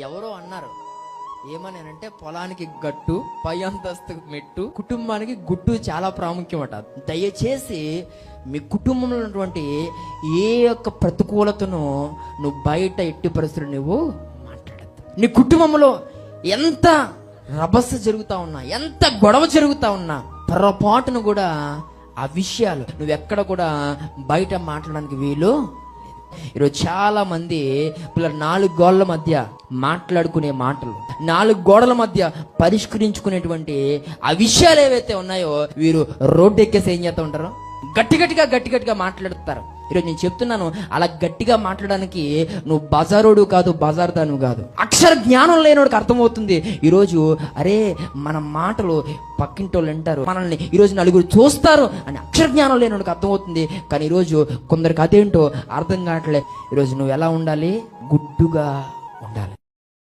ఎవరో అన్నారు ఏమని అంటే, పొలానికి గట్టు, పై అంతస్తు మెట్టు, కుటుంబానికి గుట్టు చాలా ప్రాముఖ్యమట. దయచేసి మీ కుటుంబంలో ఉన్నటువంటి ఏ యొక్క ప్రతికూలతను నువ్వు బయట ఎట్టి పరిస్థితులు నువ్వు మాట్లాడద్దు. నీ కుటుంబంలో ఎంత రభస జరుగుతా ఉన్నా, ఎంత గొడవ జరుగుతా ఉన్నా, పొరపాటును కూడా ఆ విషయాలు నువ్వెక్కడ కూడా బయట మాట్లాడడానికి వీలు. ఈరోజు చాలా మంది పిల్లలు 4 గోడల మధ్య మాట్లాడుకునే మాటలు, 4 గోడల మధ్య పరిష్కరించుకునేటువంటి ఆ విషయాలు ఏవైతే ఉన్నాయో వీరు రోడ్డు ఎక్కేసి ఏం చేస్తూ ఉంటారు, గట్టిగా మాట్లాడుతారు. ఈరోజు నేను చెప్తున్నాను, అలా గట్టిగా మాట్లాడడానికి నువ్వు బజారోడు కాదు, బజార్దాను కాదు. అక్షర జ్ఞానం లేనోడికి అర్థమవుతుంది ఈరోజు, అరే మన మాటలు పక్కింటోళ్ళు వింటారు, మనల్ని ఈరోజు నలుగురు చూస్తారు అని అక్షర జ్ఞానం లేనోడికి అర్థమవుతుంది. కానీ ఈరోజు కొందరికి అదేంటో అర్థం కావట్లే. ఈరోజు నువ్వు ఎలా ఉండాలి? గుడ్డుగా ఉండాలి.